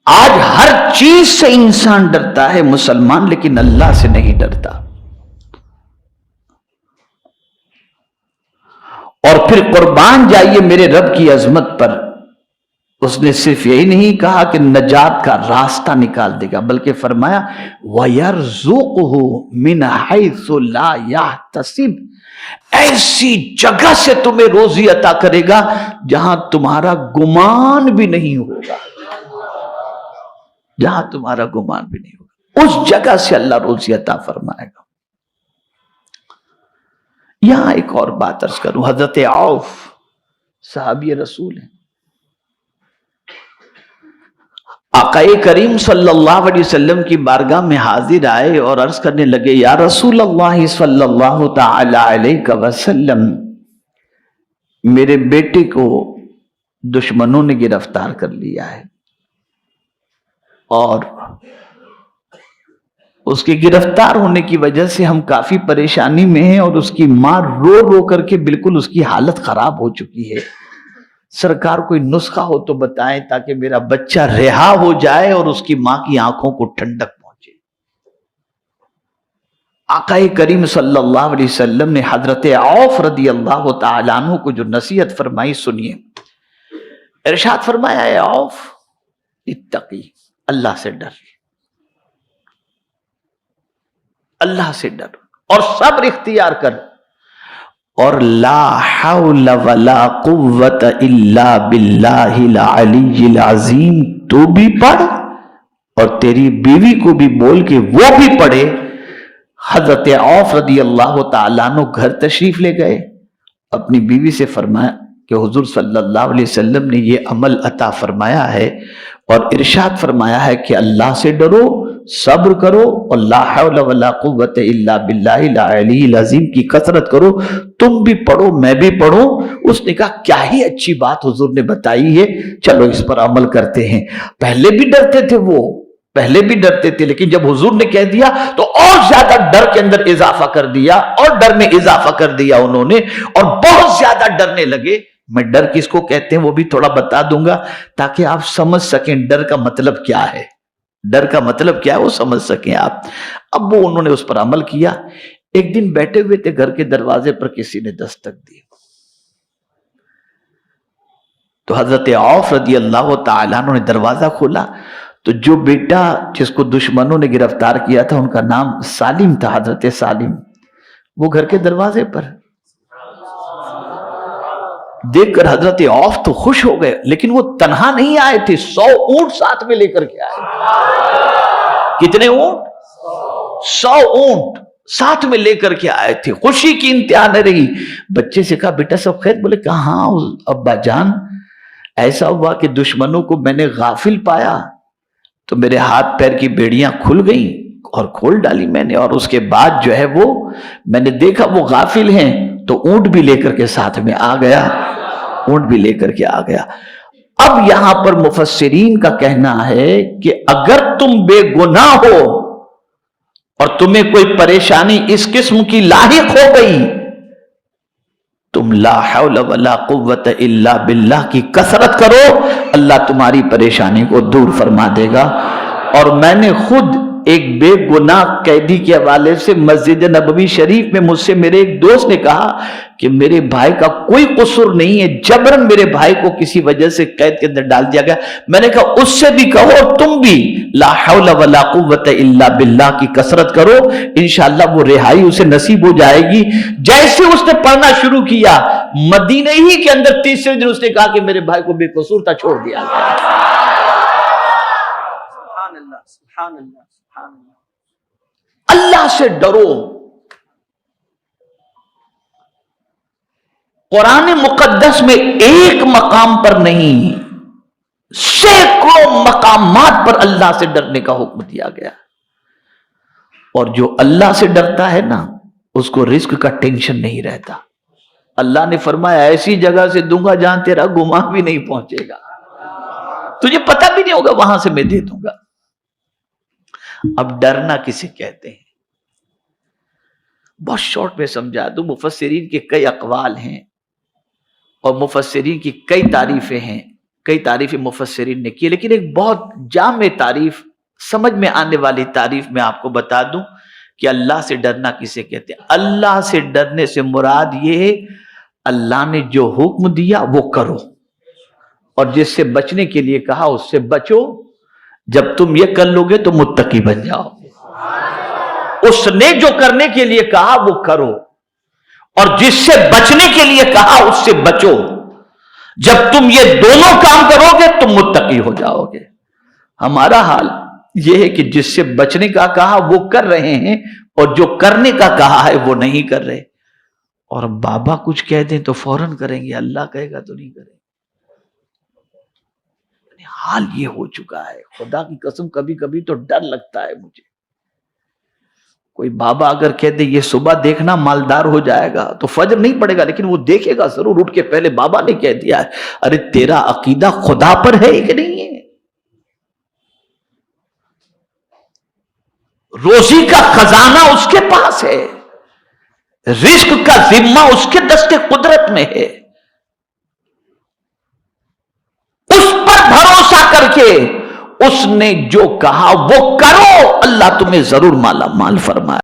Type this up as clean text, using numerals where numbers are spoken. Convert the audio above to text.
آج ہر چیز سے انسان ڈرتا ہے مسلمان، لیکن اللہ سے نہیں ڈرتا. اور پھر قربان جائیے میرے رب کی عظمت پر، اس نے صرف یہی نہیں کہا کہ نجات کا راستہ نکال دے گا، بلکہ فرمایا وَيَرْزُقُهُ مِنْ حَيْثُ لَا يَحْتَسِبُ، ایسی جگہ سے تمہیں روزی عطا کرے گا جہاں تمہارا گمان بھی نہیں ہوگا، جہاں تمہارا گمان بھی نہیں ہوگا، اس جگہ سے اللہ روزی عطا فرمائے گا. یہاں ایک اور بات عرض کروں. حضرت عوف صحابی رسول ہیں، آقا کریم صلی اللہ علیہ وسلم کی بارگاہ میں حاضر آئے اور عرض کرنے لگے یا رسول اللہ صلی اللہ تعالی علیہ وسلم، میرے بیٹے کو دشمنوں نے گرفتار کر لیا ہے اور اس کے گرفتار ہونے کی وجہ سے ہم کافی پریشانی میں ہیں، اور اس کی ماں رو رو کر کے بالکل اس کی حالت خراب ہو چکی ہے. سرکار کوئی نسخہ ہو تو بتائیں تاکہ میرا بچہ رہا ہو جائے اور اس کی ماں کی آنکھوں کو ٹھنڈک پہنچے. آقا کریم صلی اللہ علیہ وسلم نے حضرت عوف رضی اللہ تعالیٰ عنہ کو جو نصیحت فرمائی سنیے. ارشاد فرمایا اے عوف اتقی، اللہ سے ڈر، اللہ سے ڈر اور صبر اختیار کر، اور لا حول ولا قوت الا باللہ العلی العظیم تو بھی پڑھ اور تیری بیوی کو بھی بول کے وہ بھی پڑھے. حضرت عوف رضی اللہ تعالیٰ عنہ گھر تشریف لے گئے، اپنی بیوی سے فرمایا کہ حضور صلی اللہ علیہ وسلم نے یہ عمل عطا فرمایا ہے اور ارشاد فرمایا ہے کہ اللہ سے ڈرو، صبر کرو اور لا حول ولا قوت الا باللہ العلی العظیم کی کثرت کرو، تم بھی پڑھو میں بھی پڑھوں. اس نے کہا کیا ہی اچھی بات حضور نے بتائی ہے، چلو اس پر عمل کرتے ہیں. پہلے بھی ڈرتے تھے وہ، پہلے بھی ڈرتے تھے، لیکن جب حضور نے کہہ دیا تو اور زیادہ ڈر کے اندر اضافہ کر دیا، اور ڈر میں اضافہ کر دیا انہوں نے، اور بہت زیادہ ڈرنے لگے. میں ڈر کس کو کہتے ہیں وہ بھی تھوڑا بتا دوں گا تاکہ آپ سمجھ سکیں ڈر کا مطلب کیا ہے، ڈر کا مطلب کیا ہے وہ سمجھ سکیں آپ. اب وہ انہوں نے اس پر عمل کیا. ایک دن بیٹھے ہوئے تھے گھر کے دروازے پر، کسی نے دستک دی تو حضرت عوف رضی اللہ تعالیٰ عنہ نے دروازہ کھولا تو جو بیٹا جس کو دشمنوں نے گرفتار کیا تھا، ان کا نام سالم تھا، حضرت سالم، وہ گھر کے دروازے پر. دیکھ کر حضرت عوف تو خوش ہو گئے، لیکن وہ تنہا نہیں آئے تھے، 100 اونٹ ساتھ میں لے کر کے آئے. کتنے اونٹ؟ 100 اونٹ ساتھ میں لے کر کے آئے تھے. خوشی کی انتہا نہ رہی. بچے سے کہا بیٹا سب خیر؟ بولے کہ ہاں ابا جان، ایسا ہوا کہ دشمنوں کو میں نے غافل پایا تو میرے ہاتھ پیر کی بیڑیاں کھل گئیں اور کھول ڈالی میں نے، اور اس کے بعد جو ہے وہ میں نے دیکھا وہ غافل ہیں تو اونٹ بھی لے کر کے ساتھ میں آ گیا، اونٹ بھی لے کر کے آ گیا. اب یہاں پر مفسرین کا کہنا ہے کہ اگر تم بے گناہ ہو اور تمہیں کوئی پریشانی اس قسم کی لاحق ہو گئی، تم لا حول ولا قوت الا باللہ کی کثرت کرو، اللہ تمہاری پریشانی کو دور فرما دے گا. اور میں نے خود ایک بے گناہ قیدی کے حوالے سے مسجد نبوی شریف میں مجھ سے میرے ایک دوست نے کہا کہ میرے بھائی کا کوئی قصور نہیں ہے، جبرن میرے بھائی کو کسی وجہ سے قید کے اندر ڈال دیا گیا. میں نے کہا اس سے بھی کہو اور تم بھی لا حول ولا قوت الا باللہ کی کثرت کرو، انشاءاللہ وہ رہائی اسے نصیب ہو جائے گی. جیسے اس نے پڑھنا شروع کیا، مدینے ہی کے اندر تیسرے دن اس نے کہا کہ میرے بھائی کو بے قصور تھا، چھوڑ دیا. سبحان اللہ، اللہ سے ڈرو. قرآن مقدس میں ایک مقام پر نہیں، سینکڑوں مقامات پر اللہ سے ڈرنے کا حکم دیا گیا. اور جو اللہ سے ڈرتا ہے نا، اس کو رزق کا ٹینشن نہیں رہتا. اللہ نے فرمایا ایسی جگہ سے دوں گا جہاں تیرا گمان بھی نہیں پہنچے گا، تجھے پتہ بھی نہیں ہوگا، وہاں سے میں دے دوں گا. اب ڈرنا کسے کہتے ہیں؟ بہت شارٹ میں سمجھا دوں. مفسرین کے کئی اقوال ہیں اور مفسرین کی کئی تعریفیں ہیں. کئی تعریفیں مفسرین نے کی، لیکن ایک بہت جامع تعریف، سمجھ میں آنے والی تعریف میں آپ کو بتا دوں کہ اللہ سے ڈرنا کسے کہتے ہیں۔ اللہ سے ڈرنے سے مراد یہ ہے اللہ نے جو حکم دیا وہ کرو، اور جس سے بچنے کے لیے کہا اس سے بچو۔ جب تم یہ کر لو گے تو متقی بن جاؤ۔ اس نے جو کرنے کے لیے کہا وہ کرو، اور جس سے بچنے کے لیے کہا اس سے بچو۔ جب تم یہ دونوں کام کرو گے تم متقی ہو جاؤ گے۔ ہمارا حال یہ ہے کہ جس سے بچنے کا کہا وہ کر رہے ہیں، اور جو کرنے کا کہا ہے وہ نہیں کر رہے۔ اور بابا کچھ کہہ دیں تو فوراً کریں گے، اللہ کہے گا تو نہیں کریں گے۔ حال یہ ہو چکا ہے، خدا کی قسم کبھی کبھی تو ڈر لگتا ہے مجھے۔ کوئی بابا اگر کہہ دے یہ صبح دیکھنا مالدار ہو جائے گا تو فجر نہیں پڑے گا، لیکن وہ دیکھے گا ضرور اٹھ کے۔ پہلے بابا نے کہہ دیا ہے، ارے تیرا عقیدہ خدا پر ہے کہ نہیں ہے؟ روزی کا خزانہ اس کے پاس ہے، رزق کا ذمہ اس کے دست قدرت میں ہے۔ اس پر بھروسہ کر کے اس نے جو کہا وہ کرو، اللہ تمہیں ضرور مالا مال فرمائے۔